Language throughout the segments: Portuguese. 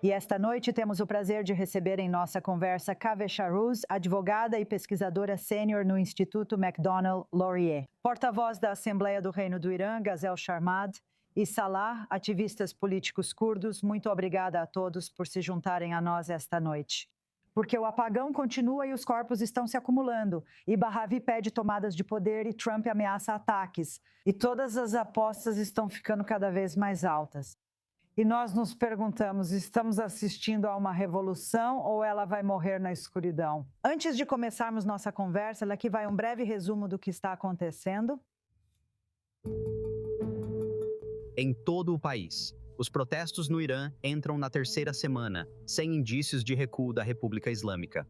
E esta noite temos o prazer de receber em nossa conversa Kaveh Shahruz, advogada e pesquisadora sênior no Instituto MacDonald Laurier, porta-voz da Assembleia do Reino do Irã, Gazel Sharmad, e Salah, ativistas políticos curdos. Muito obrigada a todos por se juntarem a nós esta noite. Porque o apagão continua e os corpos estão se acumulando, e Bahavi pede tomadas de poder e Trump ameaça ataques, e todas as apostas estão ficando cada vez mais altas. E nós nos perguntamos, estamos assistindo a uma revolução ou ela vai morrer na escuridão? Antes de começarmos nossa conversa, aqui vai um breve resumo do que está acontecendo. Em todo o país, os protestos no Irã entram na terceira semana, sem indícios de recuo da República Islâmica.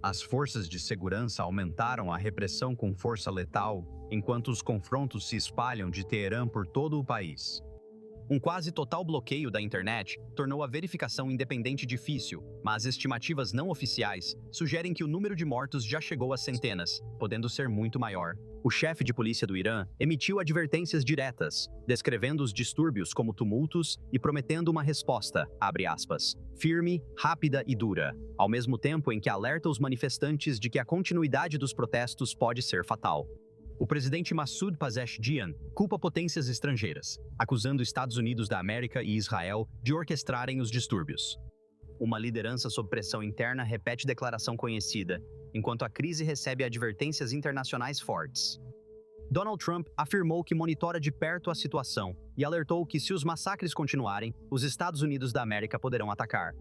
As forças de segurança aumentaram a repressão com força letal, enquanto os confrontos se espalham de Teherã por todo o país. Um quase total bloqueio da internet tornou a verificação independente difícil, mas estimativas não oficiais sugerem que o número de mortos já chegou a centenas, podendo ser muito maior. O chefe de polícia do Irã emitiu advertências diretas, descrevendo os distúrbios como tumultos e prometendo uma resposta, abre aspas, firme, rápida e dura, ao mesmo tempo em que alerta os manifestantes de que a continuidade dos protestos pode ser fatal. O presidente Massoud Pezeshkian culpa potências estrangeiras, acusando Estados Unidos da América e Israel de orquestrarem os distúrbios. Uma liderança sob pressão interna repete declaração conhecida, enquanto a crise recebe advertências internacionais fortes. Donald Trump afirmou que monitora de perto a situação e alertou que, se os massacres continuarem, os Estados Unidos da América poderão atacar.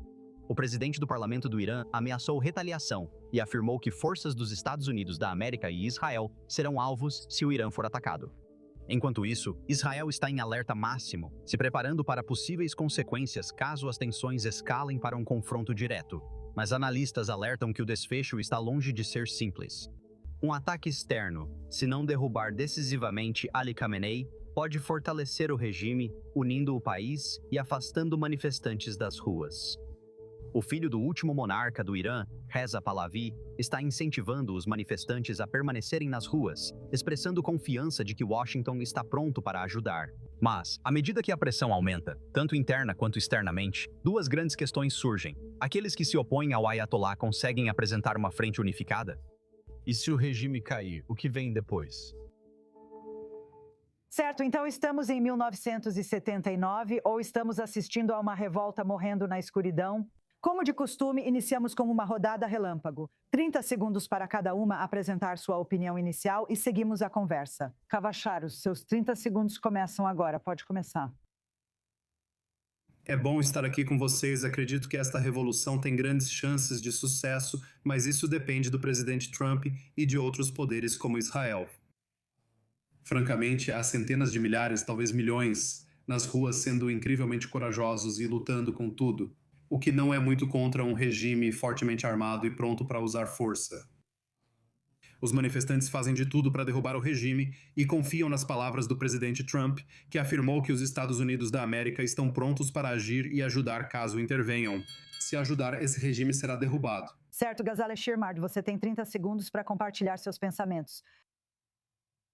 O presidente do parlamento do Irã ameaçou retaliação e afirmou que forças dos Estados Unidos da América e Israel serão alvos se o Irã for atacado. Enquanto isso, Israel está em alerta máximo, se preparando para possíveis consequências caso as tensões escalem para um confronto direto. Mas analistas alertam que o desfecho está longe de ser simples. Um ataque externo, se não derrubar decisivamente Ali Khamenei, pode fortalecer o regime, unindo o país e afastando manifestantes das ruas. O filho do último monarca do Irã, Reza Pahlavi, está incentivando os manifestantes a permanecerem nas ruas, expressando confiança de que Washington está pronto para ajudar. Mas, à medida que a pressão aumenta, tanto interna quanto externamente, duas grandes questões surgem. Aqueles que se opõem ao Ayatollah conseguem apresentar uma frente unificada? E se o regime cair, o que vem depois? Certo, então estamos em 1979 ou estamos assistindo a uma revolta morrendo na escuridão? Como de costume, iniciamos com uma rodada relâmpago. 30 segundos para cada uma apresentar sua opinião inicial e seguimos a conversa. Kaveh Shahruz, seus 30 segundos começam agora. Pode começar. É bom estar aqui com vocês. Acredito que esta revolução tem grandes chances de sucesso, mas isso depende do presidente Trump e de outros poderes como Israel. Francamente, há centenas de milhares, talvez milhões, nas ruas sendo incrivelmente corajosos e lutando com tudo, o que não é muito contra um regime fortemente armado e pronto para usar força. Os manifestantes fazem de tudo para derrubar o regime e confiam nas palavras do presidente Trump, que afirmou que os Estados Unidos da América estão prontos para agir e ajudar caso intervenham. Se ajudar, esse regime será derrubado. Certo, Ghazaleh Shirmard, você tem 30 segundos para compartilhar seus pensamentos.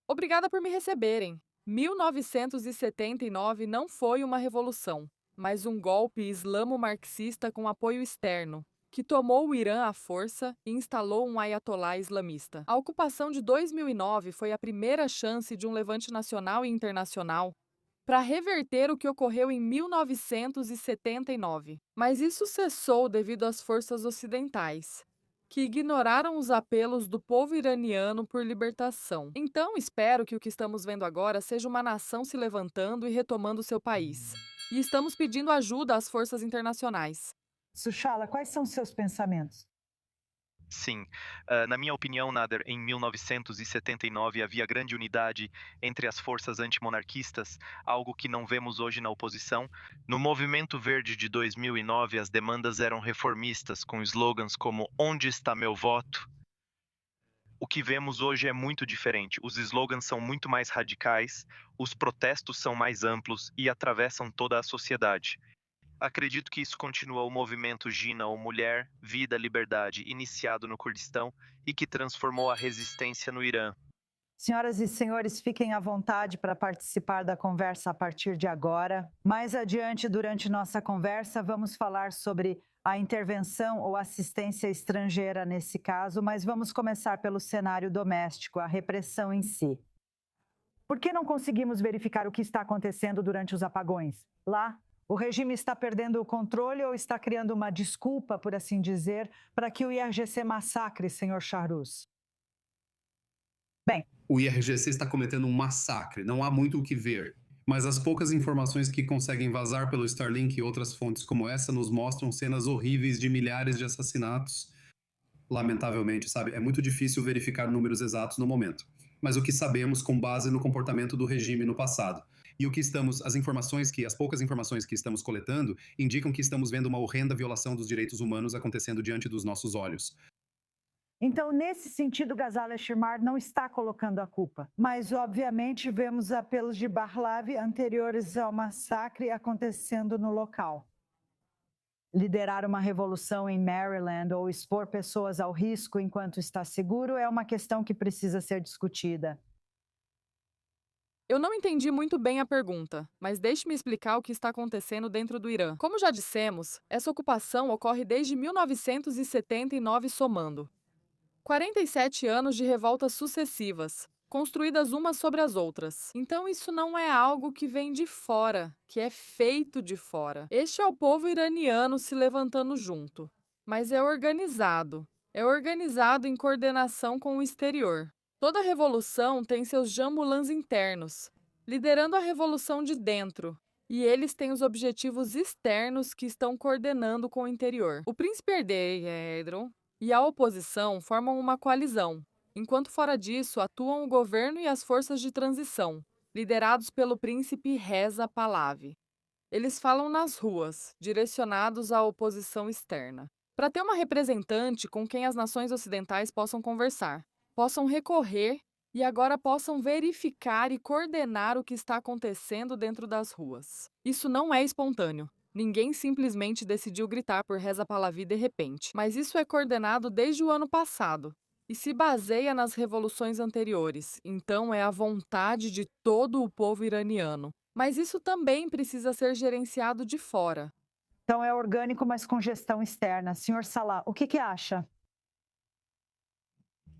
Obrigada por me receberem. 1979 não foi uma revolução, mas um golpe islamo-marxista com apoio externo, que tomou o Irã à força e instalou um ayatolá islamista. A ocupação de 2009 foi a primeira chance de um levante nacional e internacional para reverter o que ocorreu em 1979. Mas isso cessou devido às forças ocidentais, que ignoraram os apelos do povo iraniano por libertação. Então, espero que o que estamos vendo agora seja uma nação se levantando e retomando seu país. E estamos pedindo ajuda às forças internacionais. Sushala, quais são seus pensamentos? Sim, na minha opinião, Nader, em 1979 havia grande unidade entre as forças antimonarquistas, algo que não vemos hoje na oposição. No Movimento Verde de 2009, as demandas eram reformistas, com slogans como "Onde está meu voto?". O que vemos hoje é muito diferente. Os slogans são muito mais radicais, os protestos são mais amplos e atravessam toda a sociedade. Acredito que isso continua o movimento Jina, ou Mulher, Vida, Liberdade, iniciado no Kurdistão e que transformou a resistência no Irã. Senhoras e senhores, fiquem à vontade para participar da conversa a partir de agora. Mais adiante, durante nossa conversa, vamos falar sobre a intervenção ou assistência estrangeira nesse caso, mas vamos começar pelo cenário doméstico, a repressão em si. Por que não conseguimos verificar o que está acontecendo durante os apagões? Lá, o regime está perdendo o controle ou está criando uma desculpa, por assim dizer, para que o IRGC massacre, senhor Charus? Bem, O IRGC está cometendo um massacre, não há muito o que ver. Mas as poucas informações que conseguem vazar pelo Starlink e outras fontes como essa nos mostram cenas horríveis de milhares de assassinatos. Lamentavelmente, sabe, é muito difícil verificar números exatos no momento. Mas o que sabemos com base no comportamento do regime no passado. E o que as poucas informações que estamos coletando indicam que estamos vendo uma horrenda violação dos direitos humanos acontecendo diante dos nossos olhos. então, nesse sentido, Ghazala Shirmar não está colocando a culpa. Mas, obviamente, vemos apelos de Barlav anteriores ao massacre acontecendo no local. Liderar uma revolução em Maryland ou expor pessoas ao risco enquanto está seguro é uma questão que precisa ser discutida. Eu não entendi muito bem a pergunta, mas deixe-me explicar o que está acontecendo dentro do Irã. Como já dissemos, essa ocupação ocorre desde 1979 somando 47 anos de revoltas sucessivas, construídas umas sobre as outras. Então isso não é algo que vem de fora, que é feito de fora. Este é o povo iraniano se levantando junto. Mas é organizado. É organizado em coordenação com o exterior. Toda revolução tem seus jamulãs internos, liderando a revolução de dentro. E eles têm os objetivos externos que estão coordenando com o interior. O príncipe herdeiro e a oposição formam uma coalizão, enquanto fora disso atuam o governo e as forças de transição, liderados pelo príncipe Reza Pahlavi. Eles falam nas ruas, direcionados à oposição externa, para ter uma representante com quem as nações ocidentais possam conversar, possam recorrer e agora possam verificar e coordenar o que está acontecendo dentro das ruas. Isso não é espontâneo. Ninguém simplesmente decidiu gritar por Reza Pahlavi de repente, mas isso é coordenado desde o ano passado e se baseia nas revoluções anteriores, então é a vontade de todo o povo iraniano. Mas isso também precisa ser gerenciado de fora. Então é orgânico, mas com gestão externa. Senhor Salah, o que acha?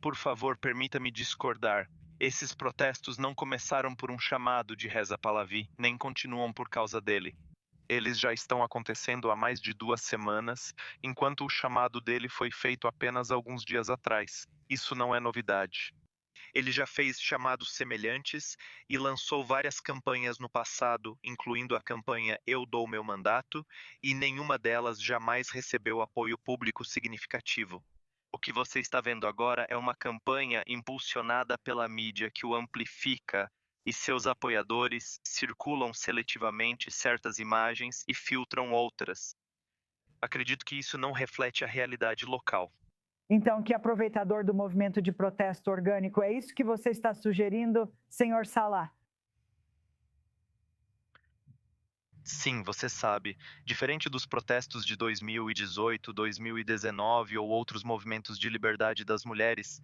Por favor, permita-me discordar. Esses protestos não começaram por um chamado de Reza Pahlavi, nem continuam por causa dele. Eles já estão acontecendo há mais de 2 semanas, enquanto o chamado dele foi feito apenas alguns dias atrás. Isso não é novidade. Ele já fez chamados semelhantes e lançou várias campanhas no passado, incluindo a campanha Eu Dou Meu Mandato, e nenhuma delas jamais recebeu apoio público significativo. O que você está vendo agora é uma campanha impulsionada pela mídia que o amplifica e seus apoiadores circulam seletivamente certas imagens e filtram outras. Acredito que isso não reflete a realidade local. Então, que aproveitador do movimento de protesto orgânico, é isso que você está sugerindo, senhor Salah? Sim, você sabe, diferente dos protestos de 2018, 2019 ou outros movimentos de liberdade das mulheres,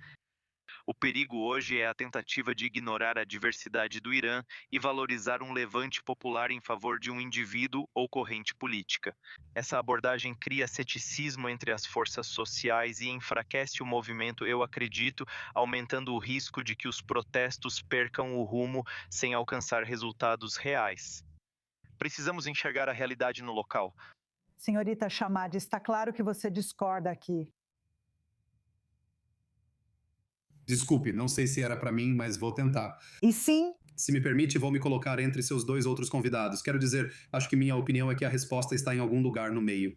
o perigo hoje é a tentativa de ignorar a diversidade do Irã e valorizar um levante popular em favor de um indivíduo ou corrente política. Essa abordagem cria ceticismo entre as forças sociais e enfraquece o movimento, eu acredito, aumentando o risco de que os protestos percam o rumo sem alcançar resultados reais. Precisamos enxergar a realidade no local. Senhorita Chamad, está claro que você discorda aqui. Desculpe, não sei se era para mim, mas vou tentar. E sim, Se me permite, vou me colocar entre seus 2 outros convidados. Quero dizer, acho que minha opinião é que a resposta está em algum lugar no meio.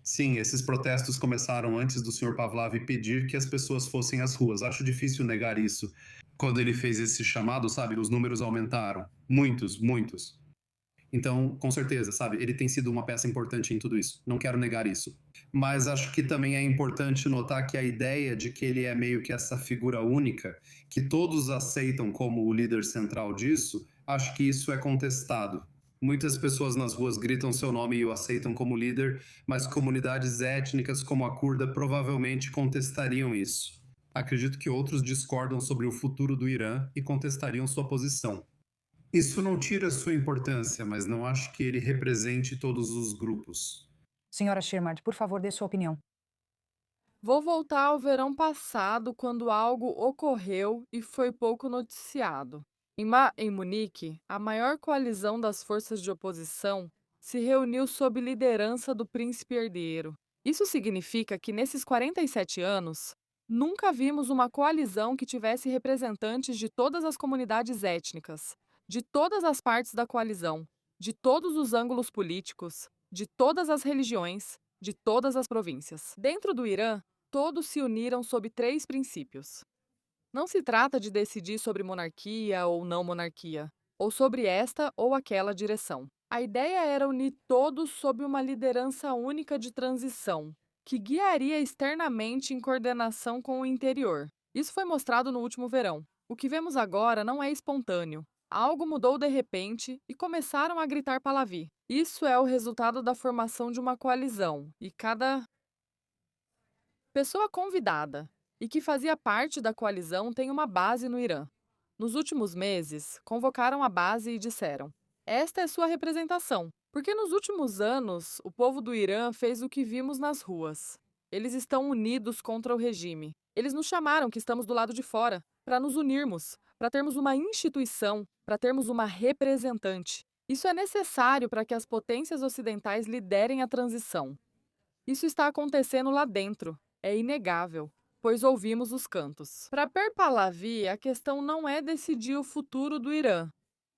Sim, esses protestos começaram antes do Sr. Pahlavi pedir que as pessoas fossem às ruas. Acho difícil negar isso. Quando ele fez esse chamado, sabe, os números aumentaram. Muitos, muitos. Então, com certeza, sabe, ele tem sido uma peça importante em tudo isso. Não quero negar isso. Mas acho que também é importante notar que a ideia de que ele é meio que essa figura única, que todos aceitam como o líder central disso, acho que isso é contestado. Muitas pessoas nas ruas gritam seu nome e o aceitam como líder, mas comunidades étnicas como a curda provavelmente contestariam isso. Acredito que outros discordam sobre o futuro do Irã e contestariam sua posição. Isso não tira sua importância, mas não acho que ele represente todos os grupos. Senhora Shermard, por favor, dê sua opinião. Vou voltar ao verão passado, quando algo ocorreu e foi pouco noticiado. Em Munique, a maior coalizão das forças de oposição se reuniu sob liderança do príncipe herdeiro. Isso significa que, nesses 47 anos, nunca vimos uma coalizão que tivesse representantes de todas as comunidades étnicas, de todas as partes da coalizão, de todos os ângulos políticos, de todas as religiões, de todas as províncias. Dentro do Irã, todos se uniram sob 3 princípios. Não se trata de decidir sobre monarquia ou não monarquia, ou sobre esta ou aquela direção. A ideia era unir todos sob uma liderança única de transição, que guiaria externamente em coordenação com o interior. Isso foi mostrado no último verão. O que vemos agora não é espontâneo. Algo mudou de repente e começaram a gritar Pahlavi. Isso é o resultado da formação de uma coalizão, e cada pessoa convidada e que fazia parte da coalizão tem uma base no Irã. Nos últimos meses, convocaram a base e disseram: esta é sua representação, porque nos últimos anos o povo do Irã fez o que vimos nas ruas. Eles estão unidos contra o regime. Eles nos chamaram, que estamos do lado de fora, para nos unirmos, para termos uma instituição, para termos uma representante. Isso é necessário para que as potências ocidentais liderem a transição. Isso está acontecendo lá dentro. É inegável, pois ouvimos os cantos. Para Per Pahlavi, a questão não é decidir o futuro do Irã,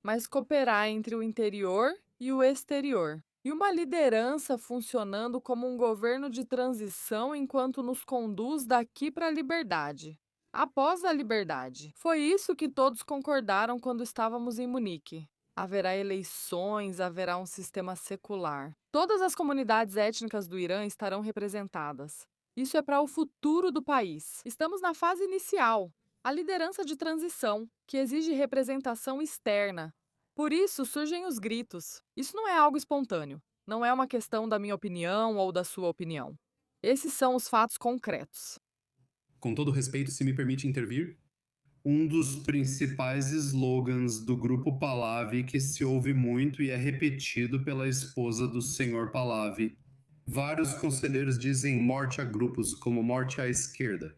mas cooperar entre o interior e o exterior. E uma liderança funcionando como um governo de transição enquanto nos conduz daqui para a liberdade. Após a liberdade. Foi isso que todos concordaram quando estávamos em Munique. Haverá eleições, haverá um sistema secular. Todas as comunidades étnicas do Irã estarão representadas. Isso é para o futuro do país. Estamos na fase inicial, a liderança de transição, que exige representação externa. Por isso surgem os gritos. Isso não é algo espontâneo. Não é uma questão da minha opinião ou da sua opinião. Esses são os fatos concretos. Com todo respeito, se me permite intervir, um dos principais slogans do grupo Pahlavi que se ouve muito e é repetido pela esposa do Sr. Pahlavi. Vários conselheiros dizem morte a grupos, como morte à esquerda.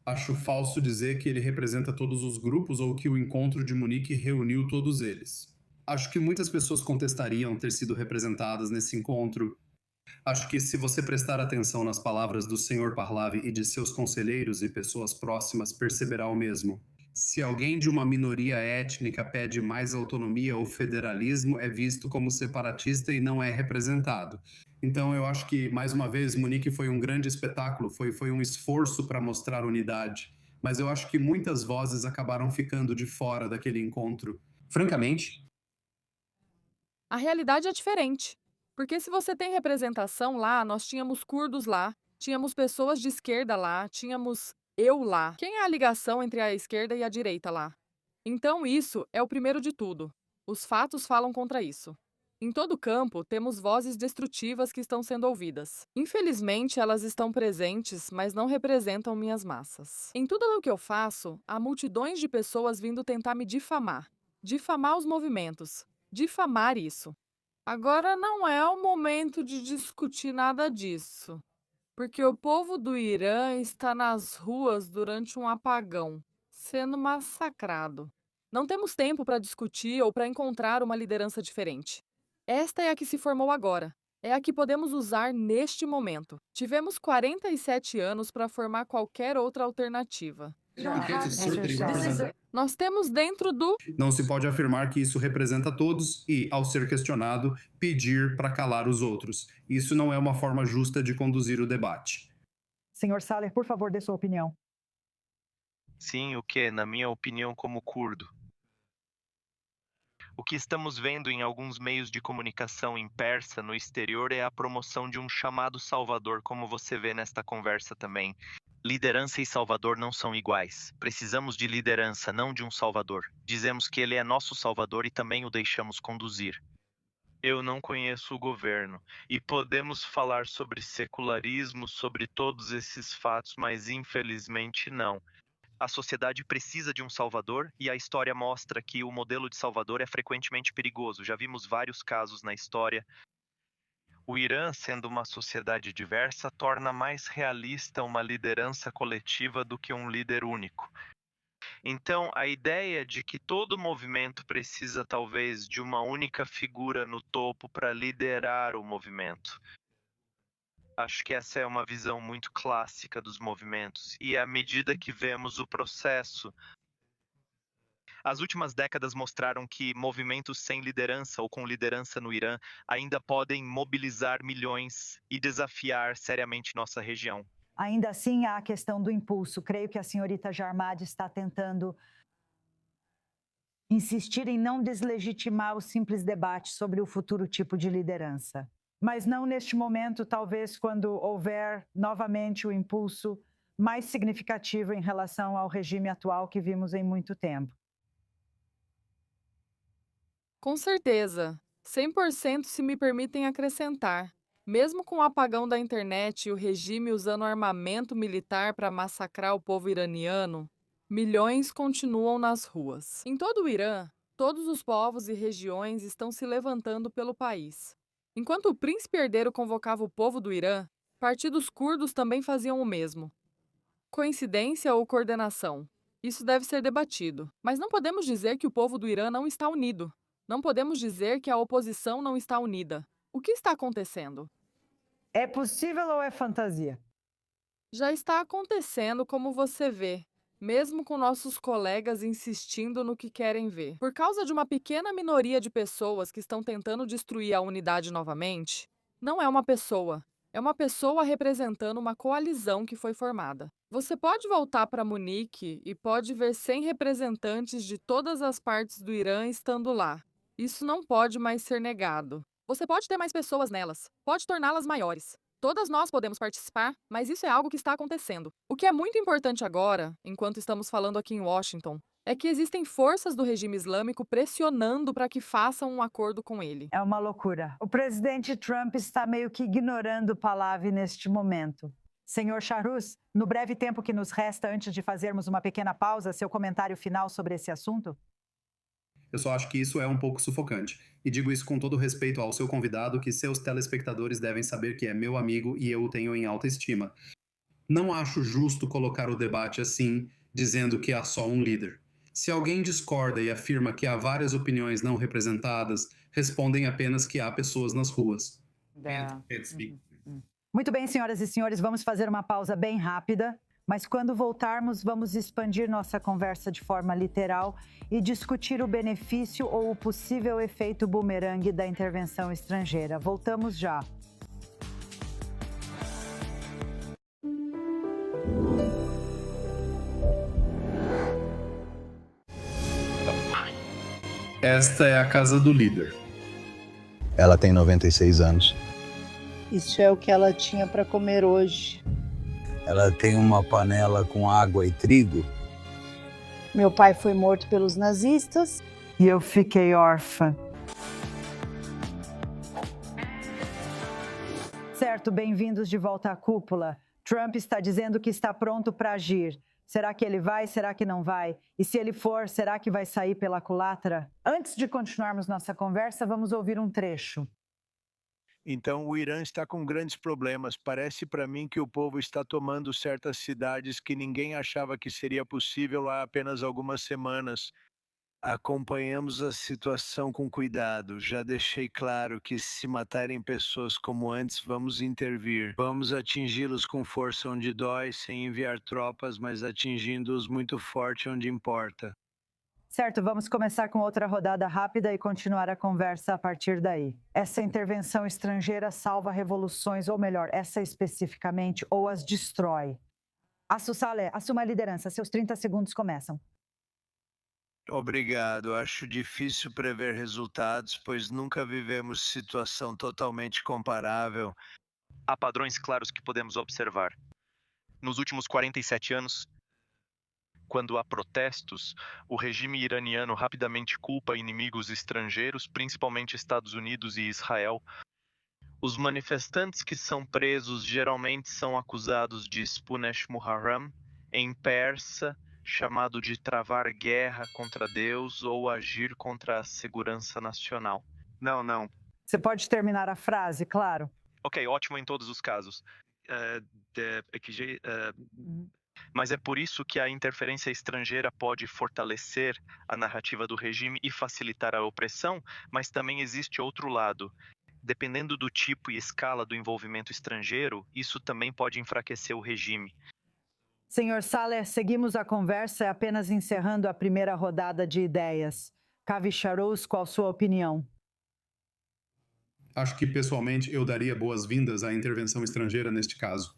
Acho falso dizer que ele representa todos os grupos ou que o encontro de Munique reuniu todos eles. Acho que muitas pessoas contestariam ter sido representadas nesse encontro. Acho que se você prestar atenção nas palavras do Sr. Pahlavi e de seus conselheiros e pessoas próximas, perceberá o mesmo. Se alguém de uma minoria étnica pede mais autonomia ou federalismo, é visto como separatista e não é representado. Então eu acho que, mais uma vez, Munique foi um grande espetáculo, foi um esforço para mostrar unidade. Mas eu acho que muitas vozes acabaram ficando de fora daquele encontro. Francamente, A realidade é diferente. Porque se você tem representação lá, nós tínhamos curdos lá, tínhamos pessoas de esquerda lá, tínhamos eu lá. Quem é a ligação entre a esquerda e a direita lá? Então isso é o primeiro de tudo. Os fatos falam contra isso. Em todo o campo, temos vozes destrutivas que estão sendo ouvidas. Infelizmente, elas estão presentes, mas não representam minhas massas. Em tudo o que eu faço, há multidões de pessoas vindo tentar me difamar. Difamar os movimentos. Difamar isso. Agora não é o momento de discutir nada disso, porque o povo do Irã está nas ruas durante um apagão, sendo massacrado. Não temos tempo para discutir ou para encontrar uma liderança diferente. Esta é a que se formou agora. É a que podemos usar neste momento. Tivemos 47 anos para formar qualquer outra alternativa. Nós temos dentro do... não se pode afirmar que isso representa todos e, ao ser questionado, pedir para calar os outros. Isso não é uma forma justa de conduzir o debate. Senhor Saler, por favor, dê sua opinião. Sim, o que, na minha opinião, como curdo? O que estamos vendo em alguns meios de comunicação em persa no exterior é a promoção de um chamado salvador, como você vê nesta conversa também. Liderança e salvador não são iguais. Precisamos de liderança, não de um salvador. Dizemos que ele é nosso salvador e também o deixamos conduzir. Eu não conheço o governo. E podemos falar sobre secularismo, sobre todos esses fatos, mas infelizmente não. A sociedade precisa de um salvador e a história mostra que o modelo de salvador é frequentemente perigoso. Já vimos vários casos na história. O Irã, sendo uma sociedade diversa, torna mais realista uma liderança coletiva do que um líder único. Então, a ideia de que todo movimento precisa talvez de uma única figura no topo para liderar o movimento. Acho que essa é uma visão muito clássica dos movimentos, e à medida que vemos o processo, as últimas décadas mostraram que movimentos sem liderança ou com liderança no Irã ainda podem mobilizar milhões e desafiar seriamente nossa região. Ainda assim, há a questão do impulso. Creio que a senhorita Jarmad está tentando insistir em não deslegitimar o simples debate sobre o futuro tipo de liderança. Mas não neste momento, talvez quando houver novamente o impulso mais significativo em relação ao regime atual que vimos em muito tempo. Com certeza. 100% se me permitem acrescentar. Mesmo com o apagão da internet e o regime usando armamento militar para massacrar o povo iraniano, milhões continuam nas ruas. Em todo o Irã, todos os povos e regiões estão se levantando pelo país. Enquanto o príncipe herdeiro convocava o povo do Irã, partidos curdos também faziam o mesmo. Coincidência ou coordenação? Isso deve ser debatido. Mas não podemos dizer que o povo do Irã não está unido. Não podemos dizer que a oposição não está unida. O que está acontecendo? É possível ou é fantasia? Já está acontecendo como você vê, mesmo com nossos colegas insistindo no que querem ver. Por causa de uma pequena minoria de pessoas que estão tentando destruir a unidade novamente, não é uma pessoa representando uma coalizão que foi formada. Você pode voltar para Munique e pode ver 100 representantes de todas as partes do Irã estando lá. Isso não pode mais ser negado. Você pode ter mais pessoas nelas, pode torná-las maiores. Todas nós podemos participar, mas isso é algo que está acontecendo. O que é muito importante agora, enquanto estamos falando aqui em Washington, é que existem forças do regime islâmico pressionando para que façam um acordo com ele. É uma loucura. O presidente Trump está meio que ignorando o Pahlavi neste momento. Senhor Charus, no breve tempo que nos resta antes de fazermos uma pequena pausa, seu comentário final sobre esse assunto? Eu só acho que isso é um pouco sufocante. E digo isso com todo respeito ao seu convidado, que seus telespectadores devem saber que é meu amigo e eu o tenho em alta estima. Não acho justo colocar o debate assim, dizendo que há só um líder. Se alguém discorda e afirma que há várias opiniões não representadas, respondem apenas que há pessoas nas ruas. Muito bem, senhoras e senhores, vamos fazer uma pausa bem rápida. Mas quando voltarmos, vamos expandir nossa conversa de forma literal e discutir o benefício ou o possível efeito bumerangue da intervenção estrangeira. Voltamos já. Esta é a casa do líder. Ela tem 96 anos. Isso é o que ela tinha para comer hoje. Ela tem uma panela com água e trigo. Meu pai foi morto pelos nazistas. E eu fiquei órfã. Certo, bem-vindos de volta à cúpula. Trump está dizendo que está pronto para agir. Será que ele vai? Será que não vai? E se ele for, será que vai sair pela culatra? Antes de continuarmos nossa conversa, vamos ouvir um trecho. Então, o Irã está com grandes problemas. Parece para mim que o povo está tomando certas cidades que ninguém achava que seria possível há apenas algumas semanas. Acompanhamos a situação com cuidado. Já deixei claro que se matarem pessoas como antes, vamos intervir. Vamos atingi-los com força onde dói, sem enviar tropas, mas atingindo-os muito forte onde importa. Certo, vamos começar com outra rodada rápida e continuar a conversa a partir daí. Essa intervenção estrangeira salva revoluções, ou melhor, essa especificamente, ou as destrói. Assu Saleh, assuma a liderança. Seus 30 segundos começam. Obrigado. Acho difícil prever resultados, pois nunca vivemos situação totalmente comparável. Há padrões claros que podemos observar. Nos últimos 47 anos, Quando há protestos, o regime iraniano rapidamente culpa inimigos estrangeiros, principalmente Estados Unidos e Israel. Os manifestantes que são presos geralmente são acusados de Spunesh Muharram, em persa, chamado de travar guerra contra Deus ou agir contra a segurança nacional. Não. Você pode terminar a frase, claro. Ok, ótimo em todos os casos. Mas é por isso que a interferência estrangeira pode fortalecer a narrativa do regime e facilitar a opressão, mas também existe outro lado. Dependendo do tipo e escala do envolvimento estrangeiro, isso também pode enfraquecer o regime. Senhor Saleh, seguimos a conversa apenas encerrando a primeira rodada de ideias. Kavisharous, qual sua opinião? Acho que, pessoalmente, eu daria boas-vindas à intervenção estrangeira neste caso.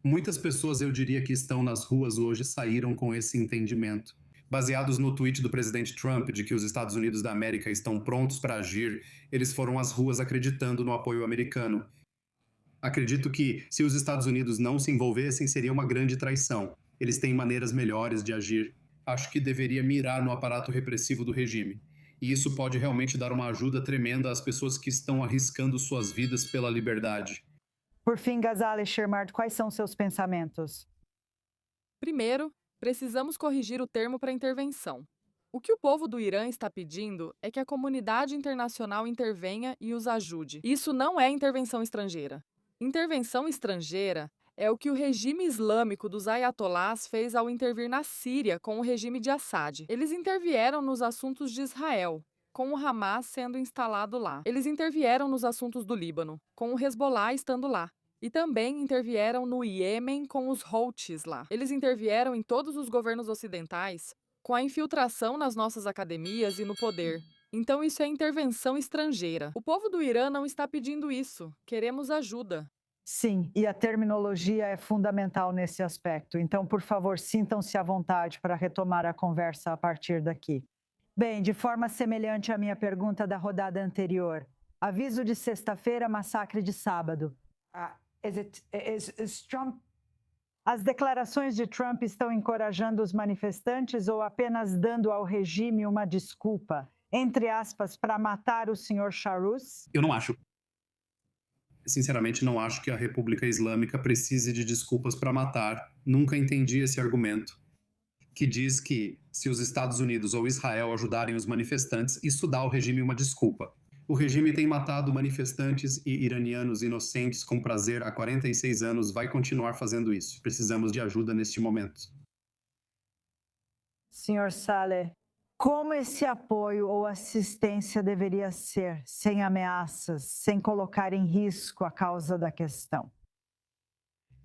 Muitas pessoas, eu diria, que estão nas ruas hoje saíram com esse entendimento. Baseados no tweet do presidente Trump de que os Estados Unidos da América estão prontos para agir, eles foram às ruas acreditando no apoio americano. Acredito que, se os Estados Unidos não se envolvessem, seria uma grande traição. Eles têm maneiras melhores de agir. Acho que deveria mirar no aparato repressivo do regime. E isso pode realmente dar uma ajuda tremenda às pessoas que estão arriscando suas vidas pela liberdade. Por fim, Ghazaleh Shermard, quais são seus pensamentos? Primeiro, precisamos corrigir o termo para intervenção. O que o povo do Irã está pedindo é que a comunidade internacional intervenha e os ajude. Isso não é intervenção estrangeira. Intervenção estrangeira é o que o regime islâmico dos ayatolás fez ao intervir na Síria com o regime de Assad. Eles intervieram nos assuntos de Israel, com o Hamas sendo instalado lá. Eles intervieram nos assuntos do Líbano, com o Hezbollah estando lá. E também intervieram no Iêmen com os Houthis lá. Eles intervieram em todos os governos ocidentais com a infiltração nas nossas academias e no poder. Então isso é intervenção estrangeira. O povo do Irã não está pedindo isso. Queremos ajuda. Sim, e a terminologia é fundamental nesse aspecto. Então, por favor, sintam-se à vontade para retomar a conversa a partir daqui. Bem, de forma semelhante à minha pergunta da rodada anterior. Aviso de sexta-feira, massacre de sábado. Trump... As declarações de Trump estão encorajando os manifestantes ou apenas dando ao regime uma desculpa, entre aspas, para matar o Sr. Sharous? Eu não acho. Sinceramente, não acho que a República Islâmica precise de desculpas para matar. Nunca entendi esse argumento, que diz que, se os Estados Unidos ou Israel ajudarem os manifestantes, isso dá ao regime uma desculpa. O regime tem matado manifestantes e iranianos inocentes com prazer há 46 anos, vai continuar fazendo isso. Precisamos de ajuda neste momento. Sr. Saleh, como esse apoio ou assistência deveria ser, sem ameaças, sem colocar em risco a causa da questão?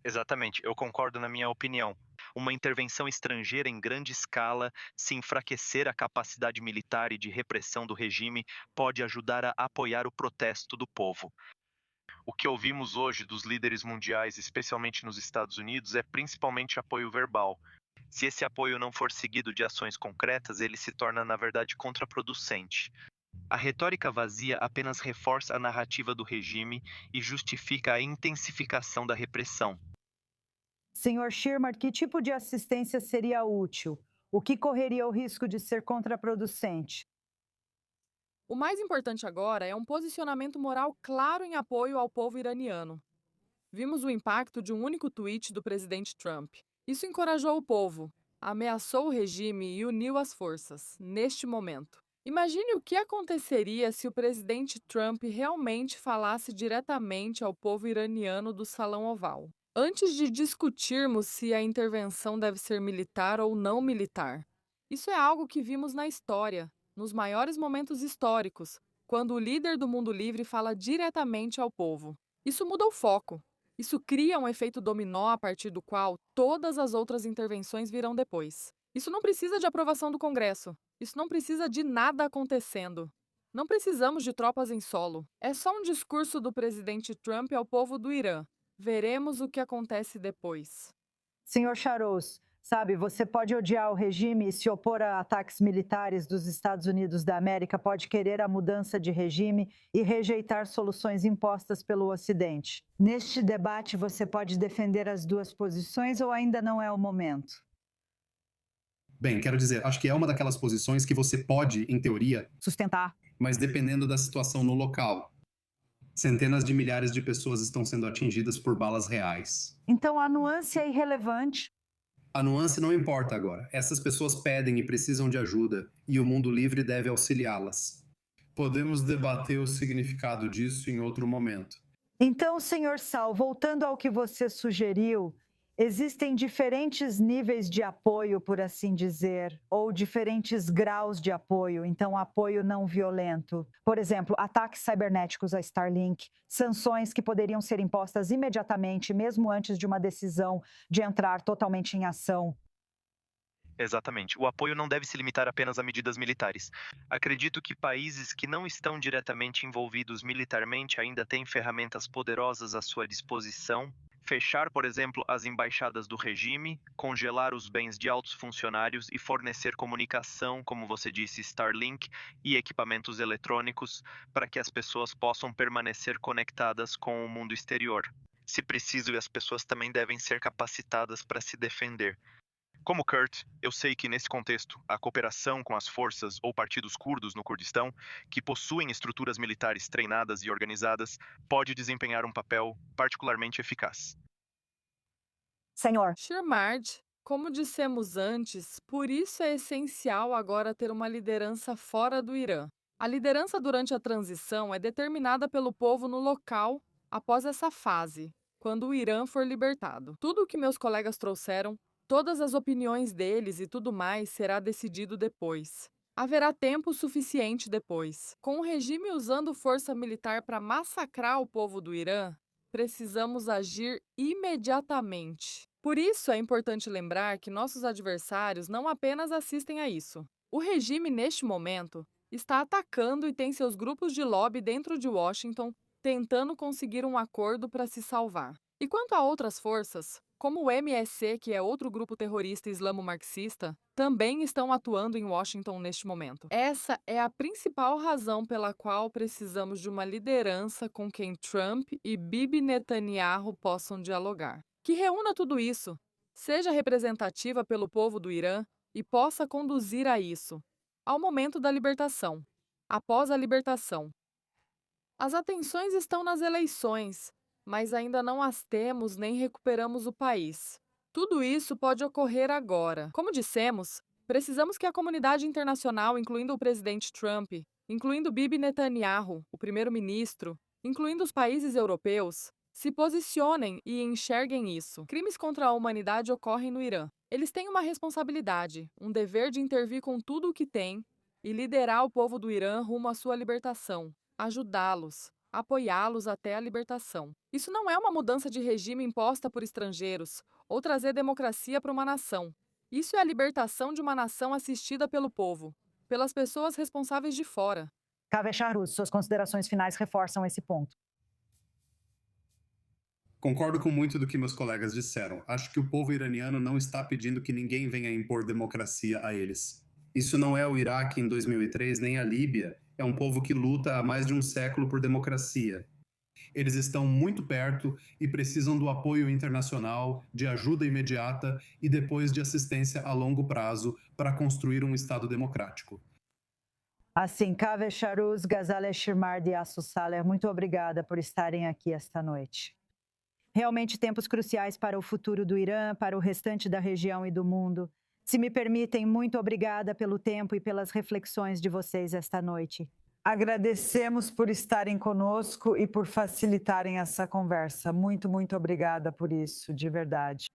Exatamente, eu concordo na minha opinião. Uma intervenção estrangeira em grande escala, se enfraquecer a capacidade militar e de repressão do regime, pode ajudar a apoiar o protesto do povo. O que ouvimos hoje dos líderes mundiais, especialmente nos Estados Unidos, é principalmente apoio verbal. Se esse apoio não for seguido de ações concretas, ele se torna, na verdade, contraproducente. A retórica vazia apenas reforça a narrativa do regime e justifica a intensificação da repressão. Sr. Shermard, que tipo de assistência seria útil? O que correria o risco de ser contraproducente? O mais importante agora é um posicionamento moral claro em apoio ao povo iraniano. Vimos o impacto de um único tweet do presidente Trump. Isso encorajou o povo, ameaçou o regime e uniu as forças, neste momento. Imagine o que aconteceria se o presidente Trump realmente falasse diretamente ao povo iraniano do Salão Oval. Antes de discutirmos se a intervenção deve ser militar ou não militar. Isso é algo que vimos na história, nos maiores momentos históricos, quando o líder do mundo livre fala diretamente ao povo. Isso muda o foco. Isso cria um efeito dominó a partir do qual todas as outras intervenções virão depois. Isso não precisa de aprovação do Congresso. Isso não precisa de nada acontecendo. Não precisamos de tropas em solo. É só um discurso do presidente Trump ao povo do Irã. Veremos o que acontece depois. Sr. Sharous, sabe, você pode odiar o regime e se opor a ataques militares dos Estados Unidos da América, pode querer a mudança de regime e rejeitar soluções impostas pelo Ocidente. Neste debate, você pode defender as duas posições ou ainda não é o momento? Bem, quero dizer, acho que é uma daquelas posições que você pode, em teoria, Sustentar. mas dependendo da situação no local. Centenas de milhares de pessoas estão sendo atingidas por balas reais. Então a nuance é irrelevante. A nuance não importa agora. Essas pessoas pedem e precisam de ajuda, e o mundo livre deve auxiliá-las. Podemos debater o significado disso em outro momento. Então, senhor Sal, voltando ao que você sugeriu, existem diferentes níveis de apoio, por assim dizer, ou diferentes graus de apoio, então apoio não violento. Por exemplo, ataques cibernéticos a Starlink, sanções que poderiam ser impostas imediatamente, mesmo antes de uma decisão de entrar totalmente em ação. Exatamente. O apoio não deve se limitar apenas a medidas militares. Acredito que países que não estão diretamente envolvidos militarmente ainda têm ferramentas poderosas à sua disposição. Fechar, por exemplo, as embaixadas do regime, congelar os bens de altos funcionários e fornecer comunicação, como você disse, Starlink, e equipamentos eletrônicos para que as pessoas possam permanecer conectadas com o mundo exterior. Se preciso, as pessoas também devem ser capacitadas para se defender. Como Kurt, eu sei que nesse contexto, a cooperação com as forças ou partidos curdos no Kurdistão, que possuem estruturas militares treinadas e organizadas, pode desempenhar um papel particularmente eficaz. Senhor, Shirmard, como dissemos antes, por isso é essencial agora ter uma liderança fora do Irã. A liderança durante a transição é determinada pelo povo no local após essa fase, quando o Irã for libertado. Tudo o que meus colegas trouxeram, todas as opiniões deles e tudo mais será decidido depois. Haverá tempo suficiente depois. Com o regime usando força militar para massacrar o povo do Irã, precisamos agir imediatamente. Por isso é importante lembrar que nossos adversários não apenas assistem a isso. O regime, neste momento, está atacando e tem seus grupos de lobby dentro de Washington, tentando conseguir um acordo para se salvar. E quanto a outras forças, como o MSC, que é outro grupo terrorista islamo-marxista, também estão atuando em Washington neste momento. Essa é a principal razão pela qual precisamos de uma liderança com quem Trump e Bibi Netanyahu possam dialogar. Que reúna tudo isso, seja representativa pelo povo do Irã e possa conduzir a isso, ao momento da libertação, após a libertação. As atenções estão nas eleições, mas ainda não as temos nem recuperamos o país. Tudo isso pode ocorrer agora. Como dissemos, precisamos que a comunidade internacional, incluindo o presidente Trump, incluindo Bibi Netanyahu, o primeiro-ministro, incluindo os países europeus, se posicionem e enxerguem isso. Crimes contra a humanidade ocorrem no Irã. Eles têm uma responsabilidade, um dever de intervir com tudo o que têm e liderar o povo do Irã rumo à sua libertação, ajudá-los, apoiá-los até a libertação. Isso não é uma mudança de regime imposta por estrangeiros ou trazer democracia para uma nação. Isso é a libertação de uma nação assistida pelo povo, pelas pessoas responsáveis de fora. Kaveh Shahruz, suas considerações finais reforçam esse ponto. Concordo com muito do que meus colegas disseram. Acho que o povo iraniano não está pedindo que ninguém venha impor democracia a eles. Isso não é o Iraque em 2003, nem a Líbia. É um povo que luta há mais de um século por democracia. Eles estão muito perto e precisam do apoio internacional, de ajuda imediata e depois de assistência a longo prazo para construir um Estado democrático. Assim, Kaveh Shahruz, Ghazaleh Shirmard e Assu Saleh, muito obrigada por estarem aqui esta noite. Realmente tempos cruciais para o futuro do Irã, para o restante da região e do mundo. Se me permitem, muito obrigada pelo tempo e pelas reflexões de vocês esta noite. Agradecemos por estarem conosco e por facilitarem essa conversa. Muito, muito obrigada por isso, de verdade.